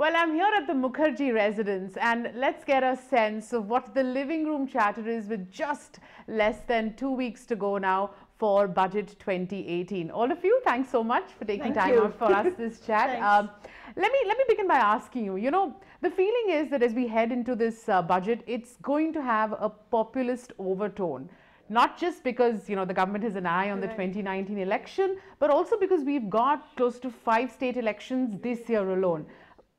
Well, I'm here at the Mukherjee residence and let's get a sense of what the living room chatter is with just less than 2 weeks to go now for Budget 2018. All of you, thanks so much for taking time out for us this chat. Let me begin by asking you, the feeling is that as we head into this budget, it's going to have a populist overtone. Not just because, the government has an eye on the 2019 election, but also because we've got close to 5 state elections this year alone.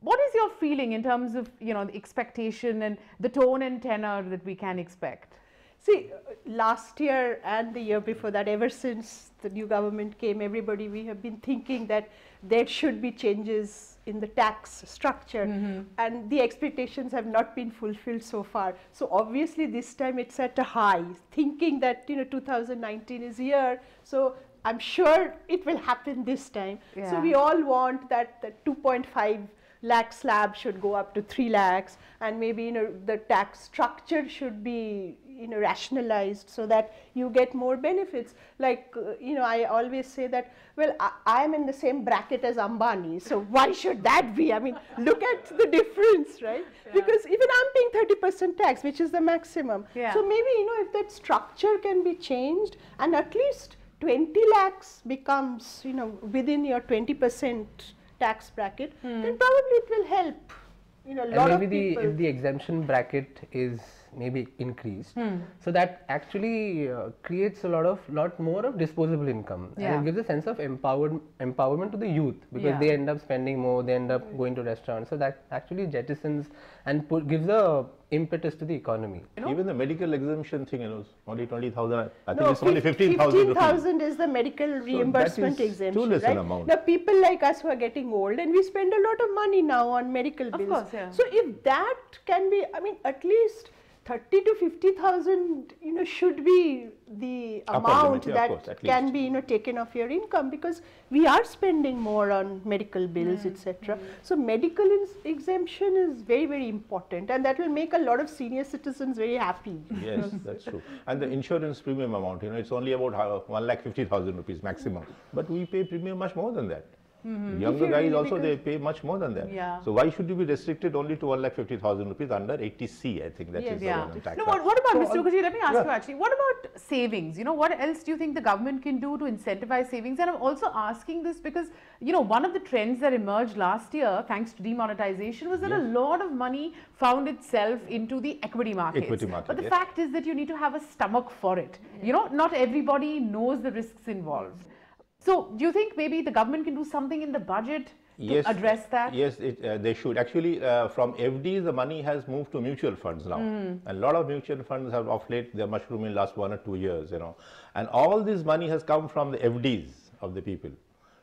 What is your feeling in terms of, the expectation and the tone and tenor that we can expect? See, last year and the year before that, ever since the new government came, we have been thinking that there should be changes in the tax structure, and the expectations have not been fulfilled so far. So obviously this time it's at a high, thinking that 2019 is here, so I'm sure it will happen this time. Yeah. So we all want that the 2.5 lakh slab should go up to 3 lakhs, and maybe the tax structure should be rationalized so that you get more benefits. Like I always say that, well, I am in the same bracket as Ambani, so why should that be? I mean, look at the difference, right? Yeah. Because even I'm paying 30% tax, which is the maximum. Yeah. So maybe if that structure can be changed, and at least 20 lakhs becomes within your 20% tax bracket, then probably it will help a lot of people. If the exemption bracket is maybe increased, so that actually creates a lot more of disposable income, and it gives a sense of empowerment to the youth, because they end up spending more, they end up going to restaurants, so that actually jettisons and gives a impetus to the economy. Even the medical exemption thing, is only 20,000. I think no, it's only 15,000. 15,000 is the medical reimbursement exemption. Too less an amount. Now people like us who are getting old, and we spend a lot of money now on medical bills. Of course, yeah. So if that can be, at least 30 to 50,000, should be the amount that can be, taken off your income, because we are spending more on medical bills, etc. So medical exemption is very, very important, and that will make a lot of senior citizens very happy. Yes, that's true. And the insurance premium amount, it's only about 1,50,000 rupees maximum, but we pay premium much more than that. Younger guys also, they pay much more than that. Yeah. So why should you be restricted only to 1,50,000 rupees under 80C? I think that is the one tax. No, what about, Mr. Mukherjee, let me ask you actually, what about savings? What else do you think the government can do to incentivize savings? And I'm also asking this because, one of the trends that emerged last year, thanks to demonetization, was that a lot of money found itself into the equity markets. But the fact is that you need to have a stomach for it. Not everybody knows the risks involved. So, do you think maybe the government can do something in the budget to address that? Yes, they should. Actually, from FDs, the money has moved to mutual funds now. And a lot of mutual funds have of late, they're mushroomed in the last 1 or 2 years, And all this money has come from the FDs of the people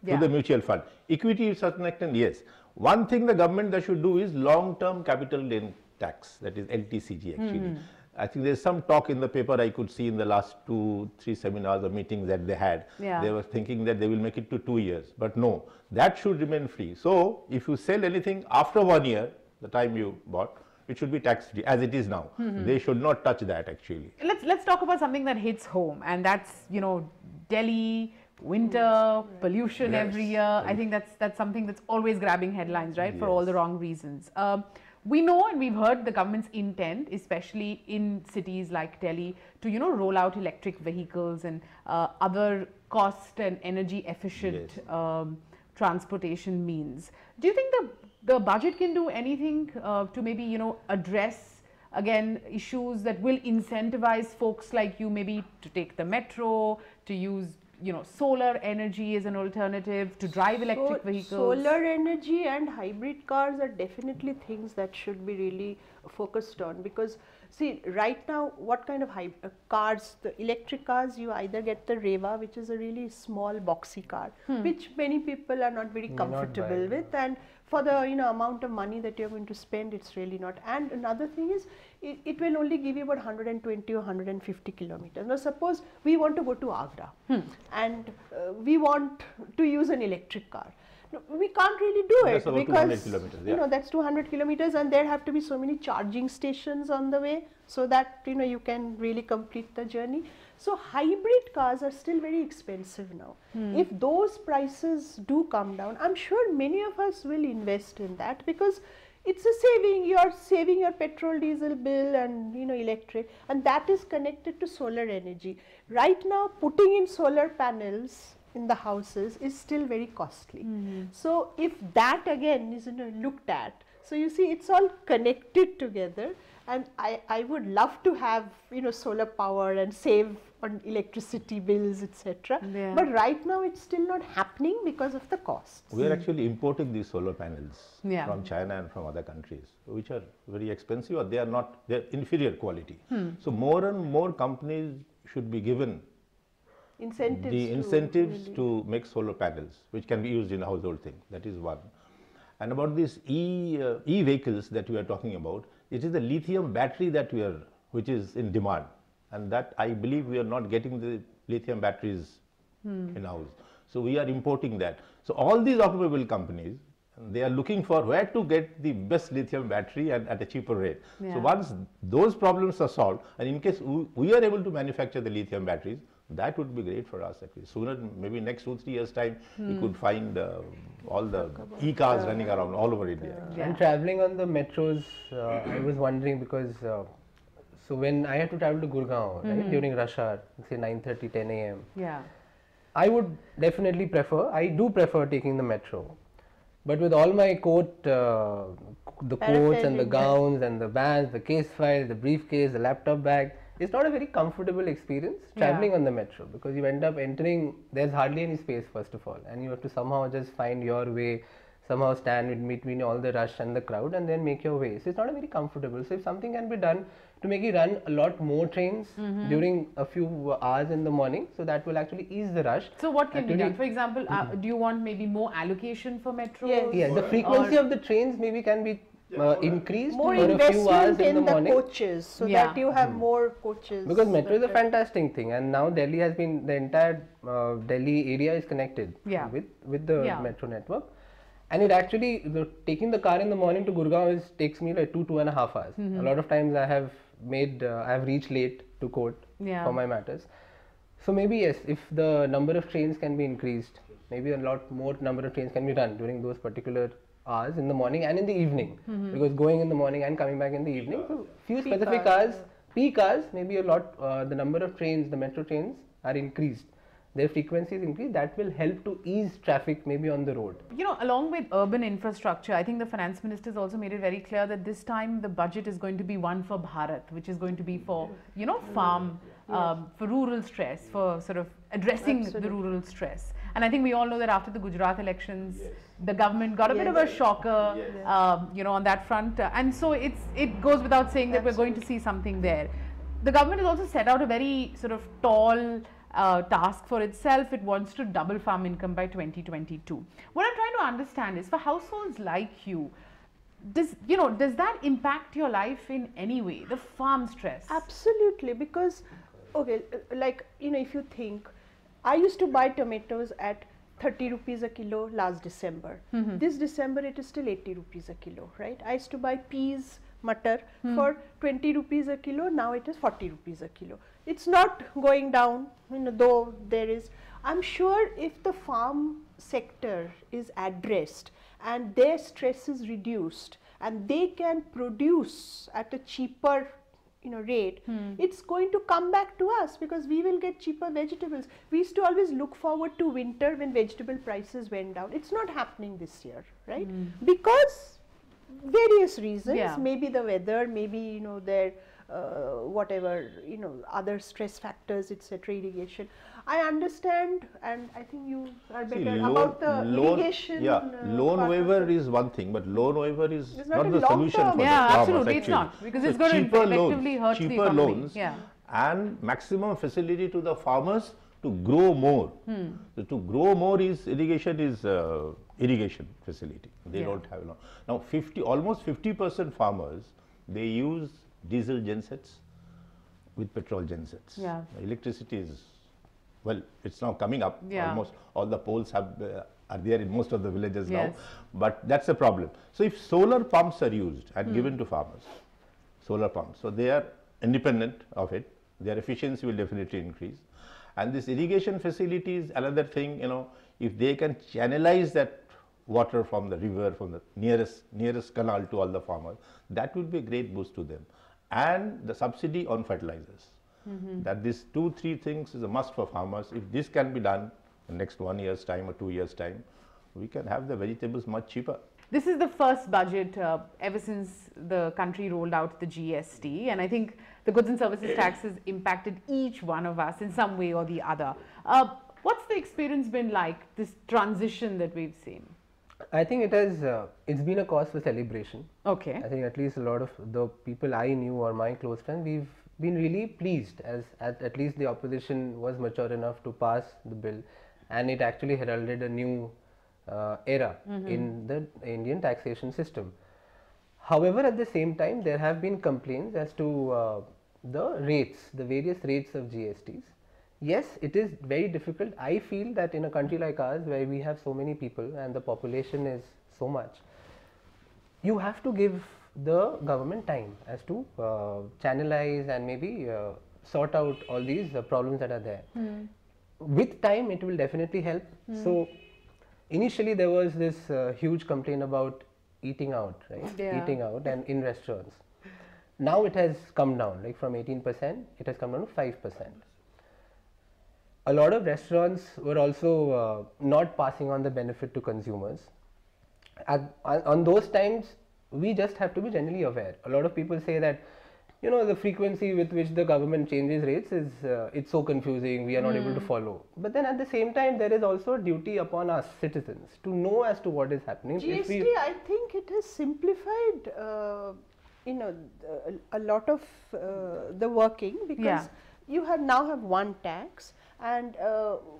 to the mutual fund. Equity, to a certain extent, yes. One thing the government that should do is long-term capital gain tax, that is LTCG actually. I think there's some talk in the paper I could see in the last 2-3 seminars or meetings that they had. They were thinking that they will make it to 2 years, but no, that should remain free. So if you sell anything after 1 year, the time you bought, it should be tax free as it is now. They should not touch that actually. Let's talk about something that hits home, and that's Delhi, winter, pollution every year. I think that's something that's always grabbing headlines, right? For all the wrong reasons. We know and we've heard the government's intent, especially in cities like Delhi, to roll out electric vehicles and other cost and energy efficient transportation means. Do you think the budget can do anything to maybe address again issues that will incentivize folks like you maybe to take the metro, to use solar energy as an alternative, to drive electric vehicles? Solar energy and hybrid cars are definitely things that should be really focused on, because see, right now, what kind of cars, the electric cars, you either get the Reva, which is a really small boxy car, which many people are not very comfortable with, and for the amount of money that you're going to spend, it's really not. And another thing is, it will only give you about 120 or 150 kilometers. Now suppose we want to go to Agra and we want to use an electric car. No, we can't really do That's it about because 200 kilometers, you yeah. know that's 200 kilometers, and there have to be so many charging stations on the way, so that you can really complete the journey. So hybrid cars are still very expensive now. If those prices do come down, I'm sure many of us will invest in that, because it's a saving. You are saving your petrol, diesel bill, and electric, and that is connected to solar energy. Right now, putting in solar panels in the houses is still very costly. So if that again is looked at, so you see it's all connected together, and I would love to have solar power and save on electricity bills, etc. Yeah. But right now it's still not happening because of the costs. We are actually importing these solar panels Yeah. from China and from other countries, which are very expensive, or they are not, they are inferior quality. So more and more companies should be given incentives to make solar panels, which can be used in a household thing. That is one. And about these e-vehicles that we are talking about, it is the lithium battery that which is in demand, and that I believe we are not getting the lithium batteries in house. So we are importing that. So all these automobile companies, they are looking for where to get the best lithium battery and at a cheaper rate. Yeah. So once those problems are solved, and in case we are able to manufacture the lithium batteries, that would be great for us actually. Sooner, maybe next 2-3 years time, we could find all the e-cars running around all over India. Yeah. And traveling on the metros, I was wondering because so when I had to travel to Gurgaon right, during rush hour, say 9:30, 10 a.m. Yeah. I would definitely prefer, I do prefer taking the metro. But with all my coats and the Paraphernalia. gowns and the bands, the case file, the briefcase, the laptop bag, it's not a very comfortable experience traveling on the metro, because you end up entering, there's hardly any space first of all, and you have to somehow just find your way, somehow stand in between all the rush and the crowd and then make your way. So it's not a very comfortable. So if something can be done to make you run a lot more trains during a few hours in the morning, so that will actually ease the rush. So what can be Actually- done? For example, do you want maybe more allocation for metros? Yes. Yeah, the frequency of the trains maybe can be increased More for a few hours investment in the in the morning. coaches, so Yeah. that you have more coaches. Because metro is a better. fantastic thing, and now Delhi has been, the entire Delhi area is connected Yeah. with the Yeah. metro network, and it actually, taking the car in the morning to Gurgaon takes me like 2.5 hours. A lot of times I have reached late to court Yeah. for my matters. So maybe yes, if the number of trains can be increased, maybe a lot more number of trains can be run during those particular hours in the morning and in the evening, because going in the morning and coming back in the evening, so few Peak specific hours, hours, peak hours, maybe a lot, the number of trains, the metro trains are increased, their frequency is increased, that will help to ease traffic maybe on the road. You know, along with urban infrastructure, I think the finance minister has also made it very clear that this time the budget is going to be one for Bharat, which is going to be for, farm, for rural stress, for sort of addressing the rural stress. And I think we all know that after the Gujarat elections, the government got a bit of a shocker, on that front. And so it goes without saying that we're going to see something there. The government has also set out a very sort of tall task for itself. It wants to double farm income by 2022. What I'm trying to understand is, for households like you, does that impact your life in any way, the farm stress? Absolutely, because if you think, I used to buy tomatoes at 30 rupees a kilo last December. This December it is still 80 rupees a kilo, right? I used to buy peas, matar for 20 rupees a kilo, now it is 40 rupees a kilo. It's not going down, though there is. I'm sure if the farm sector is addressed and their stress is reduced and they can produce at a cheaper rate, it's going to come back to us, because we will get cheaper vegetables. We used to always look forward to winter when vegetable prices went down. It's not happening this year, right? Because various reasons, Yeah. maybe the weather, maybe their whatever other stress factors, etc., irrigation. I understand, and I think you are better about the irrigation. Loan part waiver also. is one thing, but loan waiver is It's not not a the long solution term. for the Yeah, farmers. absolutely, it's actually. not, because So it's going to cheaper effectively hurt the cheaper economy. loans, Yeah. and maximum facility to the farmers to grow more. So to grow more is irrigation facility. They Yeah. don't have now. Almost 50% farmers, they use diesel gensets with petrol gensets. Yeah. Electricity is, well, it's now coming up. Yeah. Almost all the poles have are there in most of the villages now, but that's a problem. So if solar pumps are used and given to farmers, solar pumps, so they are independent of it, their efficiency will definitely increase. And this irrigation facility is another thing, you know, if they can channelize that water from the river, from the nearest canal to all the farmers, that would be a great boost to them. And the subsidy on fertilizers, that these 2-3 things is a must for farmers. If this can be done in next 1 year's time or 2 years' time, we can have the vegetables much cheaper. This is the first budget ever since the country rolled out the GST, and I think the goods and services tax has impacted each one of us in some way or the other. What's the experience been like, this transition that we've seen? I think it has, it's been a cause for celebration. Okay. I think at least a lot of the people I knew or my close friends, we've been really pleased as at least the opposition was mature enough to pass the bill, and it actually heralded a new era in the Indian taxation system. However, at the same time, there have been complaints as to the rates, the various rates of GSTs. Yes, it is very difficult. I feel that in a country like ours, where we have so many people and the population is so much, you have to give the government time as to channelize and maybe sort out all these problems that are there. With time, it will definitely help. So, initially there was this huge complaint about eating out, right? Eating out and in restaurants. Now it has come down, like from 18%, it has come down to 5%. A lot of restaurants were also not passing on the benefit to consumers. On those times, we just have to be generally aware. A lot of people say that, you know, the frequency with which the government changes rates is, it's so confusing, we are not able to follow. But then at the same time, there is also a duty upon us citizens to know as to what is happening. GST, I think it has simplified, you know, a lot of the working, because you now have one tax. And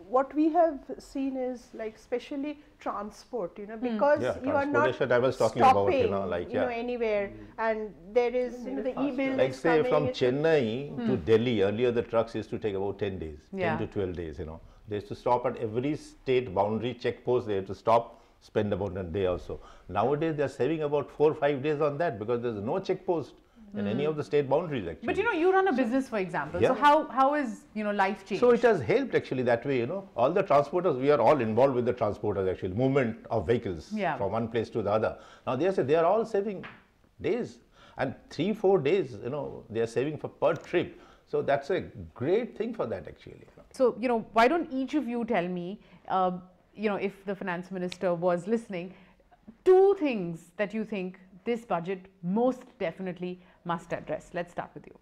what we have seen is, like, especially transport, you know, because you are not I was talking stopping, about, you know, like, you know, anywhere, and there is, you know, the e-bill. Like, say from Chennai to Delhi, earlier the trucks used to take about 10 days, 10 to 12 days, you know. They used to stop at every state boundary check post, they had to stop, spend about a day or so. Nowadays, they are saving about 4 or 5 days on that, because there is no check post in any of the state boundaries, actually. But, you know, you run a business, for example. So how is, you know, life changed? So it has helped actually that way, you know. All the transporters, we are all involved with the transporters, actually, movement of vehicles from one place to the other. Now they are all saving days, and 3-4 days, you know, they are saving for per trip. So that's a great thing for that, actually. So, you know, why don't each of you tell me, you know, if the finance minister was listening, 2 things that you think this budget most definitely must address. Let's start with you.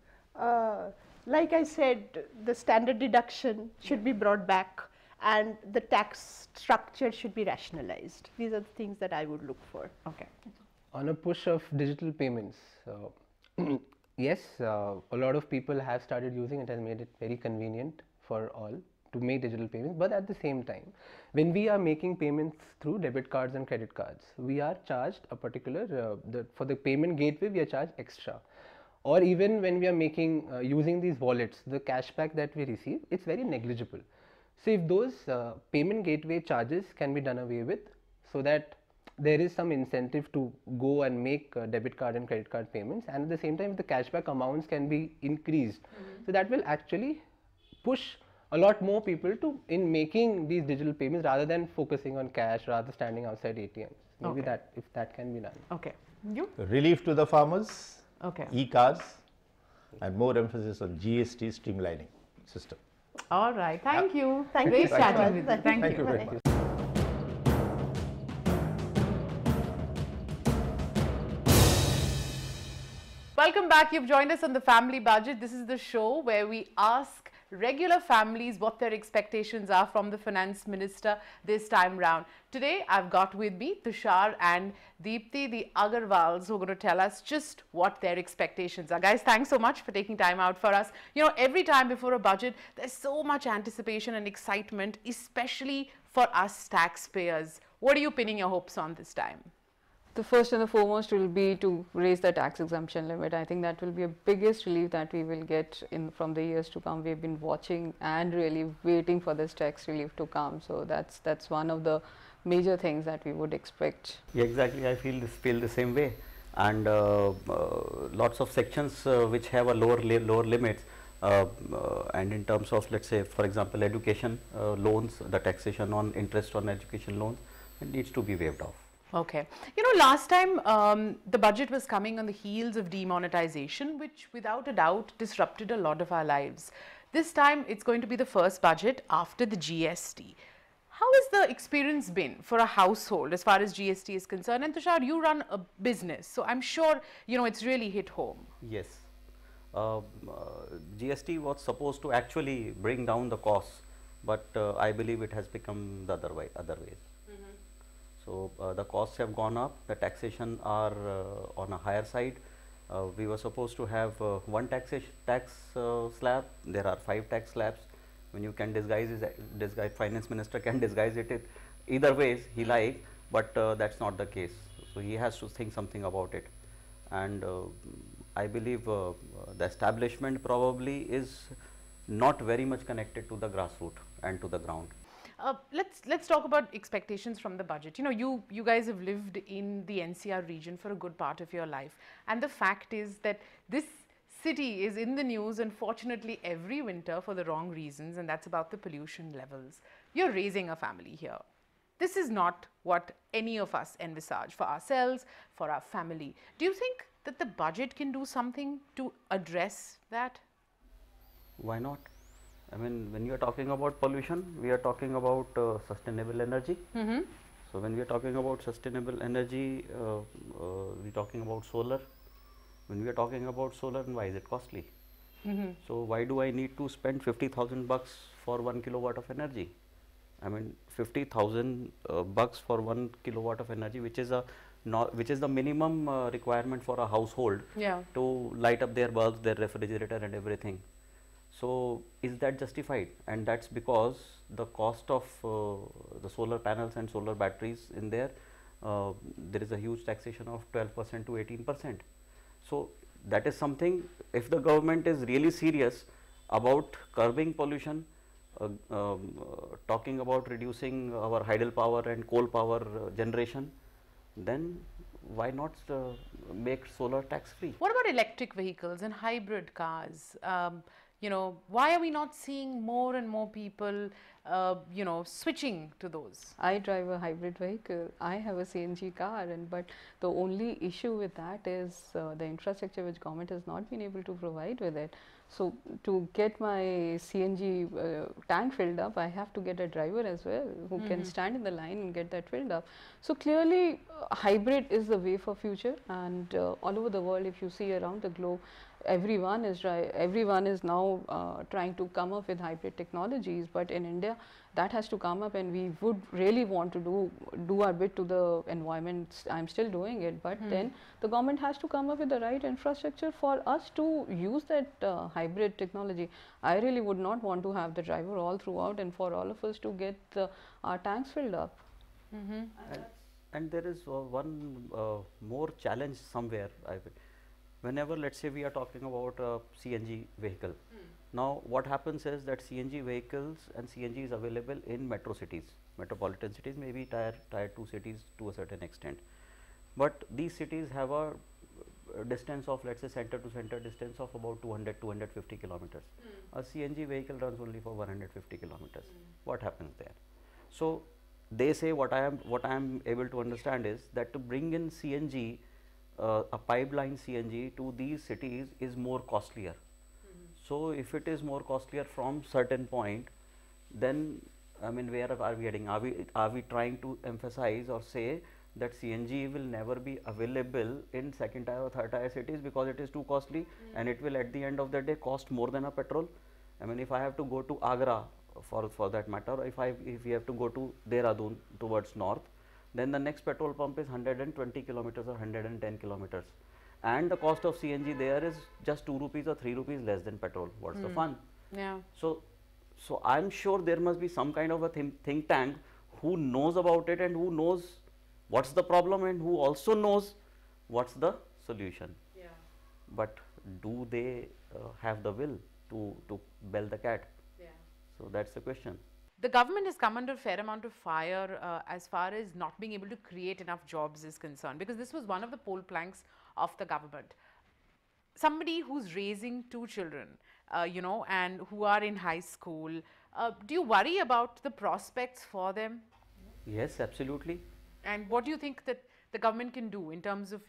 Like I said, the standard deduction should be brought back, and the tax structure should be rationalized. These are the things that I would look for. Okay. On a push of digital payments, yes, a lot of people have started using it, has made it very convenient for all to make digital payments. But at the same time, when we are making payments through debit cards and credit cards, we are charged a particular, for the payment gateway, we are charged extra. Or even when we are making, using these wallets, the cashback that we receive, it's very negligible. So if those payment gateway charges can be done away with, so that there is some incentive to go and make debit card and credit card payments, and at the same time the cashback amounts can be increased. So that will actually push a lot more people to in making these digital payments rather than focusing on cash, rather standing outside ATMs. Maybe that, if that can be done. Okay. You? Relief to the farmers. Okay. E-cars, and more emphasis on GST streamlining system. All right. Thank you. Great chatting with you. Thank you very much. Welcome back. You've joined us on the Family Budget. This is the show where we ask regular families what their expectations are from the finance minister this time round. Today, I've got with me Tushar and Deepti, the Agarwals, who are going to tell us just what their expectations are. Guys, thanks so much for taking time out for us. You know, every time before a budget, there's so much anticipation and excitement, especially for us taxpayers. What are you pinning your hopes on this time? The first and the foremost will be to raise the tax exemption limit. I think that will be a biggest relief that we will get from the years to come. We've been watching and really waiting for this tax relief to come. So that's one of the major things that we would expect. Yeah, exactly. I feel the same way, and lots of sections which have a lower limits, and in terms of, let's say, for example, education loans, the taxation on interest on education loans, it needs to be waived off. Okay. You know, last time the budget was coming on the heels of demonetization, which without a doubt disrupted a lot of our lives. This time it's going to be the first budget after the GST. How has the experience been for a household as far as GST is concerned? And Tushar, you run a business, so I'm sure, you know, it's really hit home. Yes. GST was supposed to actually bring down the costs, but I believe it has become the other ways. So the costs have gone up, the taxation are on a higher side. We were supposed to have one tax slab, there are 5 tax slabs. When you can disguise finance minister can disguise it either ways he like, but that's not the case. So he has to think something about it, and I believe the establishment probably is not very much connected to the grassroots and to the ground. Let's talk about expectations from the budget. You know, you guys have lived in the NCR region for a good part of your life, and the fact is that this city is in the news, unfortunately, every winter for the wrong reasons, and that's about the pollution levels. You're raising a family here. This is not what any of us envisage for ourselves, for our family. Do you think that the budget can do something to address that? Why not? I mean, when you are talking about pollution, we are talking about sustainable energy. So when we are talking about sustainable energy, we are talking about solar. When we are talking about solar, why is it costly? So why do I need to spend 50,000 bucks for 1 kilowatt of energy? I mean, 50,000 bucks for 1 kilowatt of energy, which is the minimum requirement for a household to light up their bulbs, their refrigerator, and everything. So is that justified? And that's because the cost of the solar panels and solar batteries in there is a huge taxation of 12% to 18%. So that is something, if the government is really serious about curbing pollution, talking about reducing our hydel power and coal power generation, then why not make solar tax free? What about electric vehicles and hybrid cars? You know, why are we not seeing more and more people, you know, switching to those? I drive a hybrid vehicle. I have a CNG car, but the only issue with that is the infrastructure which government has not been able to provide with it. So to get my CNG tank filled up, I have to get a driver as well who can stand in the line and get that filled up. So clearly, hybrid is the way for future, and all over the world, if you see around the globe, everyone is now trying to come up with hybrid technologies, but in India that has to come up, and we would really want to do our bit to the environment. I'm still doing it, but then the government has to come up with the right infrastructure for us to use that hybrid technology. I really would not want to have the driver all throughout and for all of us to get our tanks filled up. And there is one more challenge somewhere. Whenever, let's say, we are talking about a CNG vehicle, now what happens is that CNG vehicles and CNG is available in metro cities, metropolitan cities, maybe tier 2 cities to a certain extent. But these cities have a distance of, let's say, center to center distance of about 200-250 kilometers. A CNG vehicle runs only for 150 kilometers. What happens there? So they say, what I am able to understand is that to bring in CNG, a pipeline CNG to these cities is more costlier. So if it is more costlier from certain point, then I mean, where are we heading? Are we trying to emphasize or say that CNG will never be available in second tier or third tier cities because it is too costly, and it will at the end of the day cost more than a petrol? I mean, if I have to go to Agra for that matter, if we have to go to Dehradun towards north, then the next petrol pump is 120 kilometers or 110 kilometers, and the cost of CNG there is just 2 rupees or 3 rupees less than petrol. What's the fun? Yeah. So I'm sure there must be some kind of a think tank who knows about it and who knows what's the problem and who also knows what's the solution. Yeah. But do they have the will to bell the cat? Yeah. So that's the question. The government has come under a fair amount of fire as far as not being able to create enough jobs is concerned, because this was one of the pole planks of the government. Somebody who's raising 2 children, and who are in high school, do you worry about the prospects for them? Yes, absolutely. And what do you think that the government can do in terms of,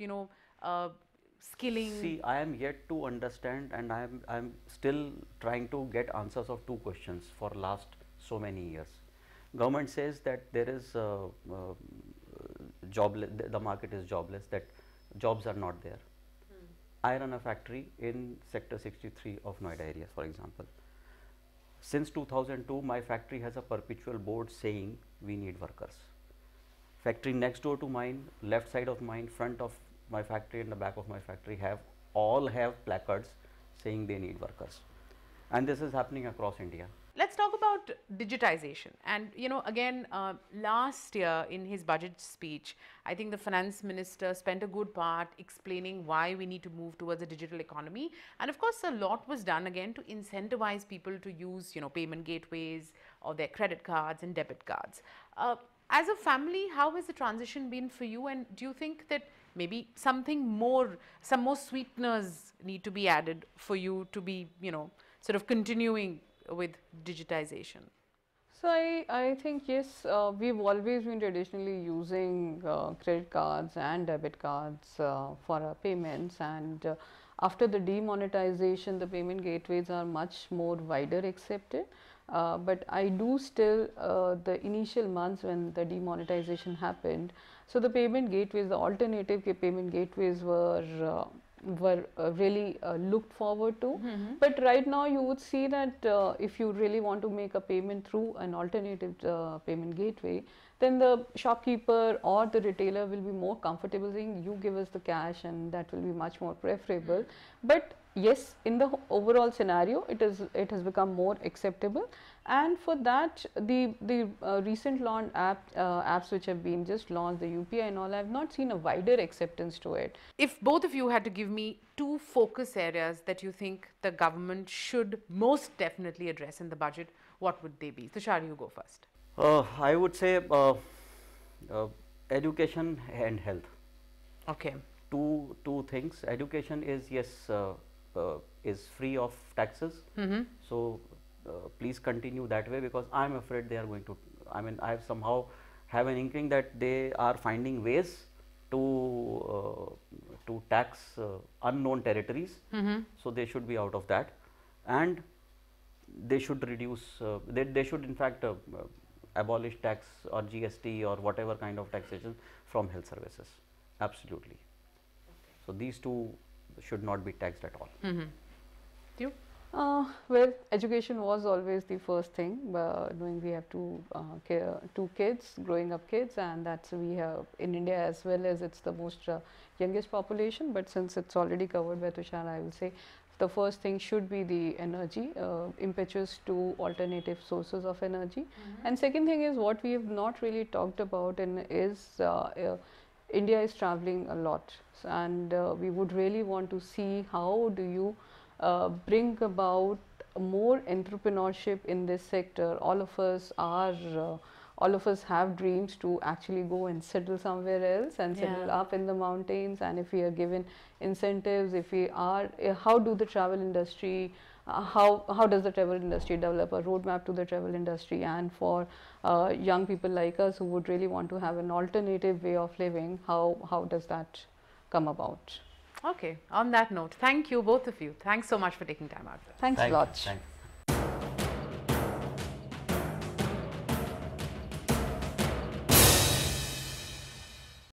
skilling? See, I am yet to understand, and I'm still trying to get answers of 2 questions for last so many years. Government says that there is the market is jobless, that jobs are not there. I run a factory in sector 63 of Noida area, for example. Since 2002, my factory has a perpetual board saying we need workers. Factory next door to mine, left side of mine, front of my factory and the back of my factory all have placards saying they need workers. And this is happening across India. Let's talk about digitization. And, again, last year in his budget speech, I think the finance minister spent a good part explaining why we need to move towards a digital economy. And of course, a lot was done again to incentivize people to use, payment gateways or their credit cards and debit cards. As a family, how has the transition been for you? And do you think that maybe some more sweeteners need to be added for you to be, sort of continuing with digitization? So I think yes, we've always been traditionally using credit cards and debit cards for our payments, and after the demonetization, the payment gateways are much more wider accepted. But I do still, the initial months when the demonetization happened, so the payment gateways, the alternative payment gateways were really looked forward to. But right now you would see that if you really want to make a payment through an alternative payment gateway, then the shopkeeper or the retailer will be more comfortable saying you give us the cash, and that will be much more preferable. But yes, in the overall scenario, it has become more acceptable, and for that the recent launched apps which have been just launched, the UPI and all, I have not seen a wider acceptance to it. If both of you had to give me 2 focus areas that you think the government should most definitely address in the budget, what would they be? Tushar, you go first. I would say education and health. Okay. Two things. Education is, yes, is free of taxes. So please continue that way, because I am afraid they are going to, I somehow have an inkling that they are finding ways to tax unknown territories. So they should be out of that, and they should reduce, they should in fact abolish tax or GST or whatever kind of taxation from health services. Absolutely. So these 2 should not be taxed at all. You? Well, education was always the first thing, knowing we have 2 kids, growing up kids, and that's we have in India as well as it's the most youngest population. But since it's already covered by Tushar, I will say the first thing should be the energy, impetus to alternative sources of energy. And second thing is what we have not really talked about, and is India is traveling a lot, and we would really want to see how do you bring about more entrepreneurship in this sector. All of us have dreams to actually go and settle somewhere else and settle up in the mountains, and if we are given incentives, if we are, how do the travel industry, how does the travel industry develop a roadmap to the travel industry, and for young people like us who would really want to have an alternative way of living, how does that come about? Okay, on that note, thank you both of you. Thanks so much for taking time out. Thanks a lot. Thank you.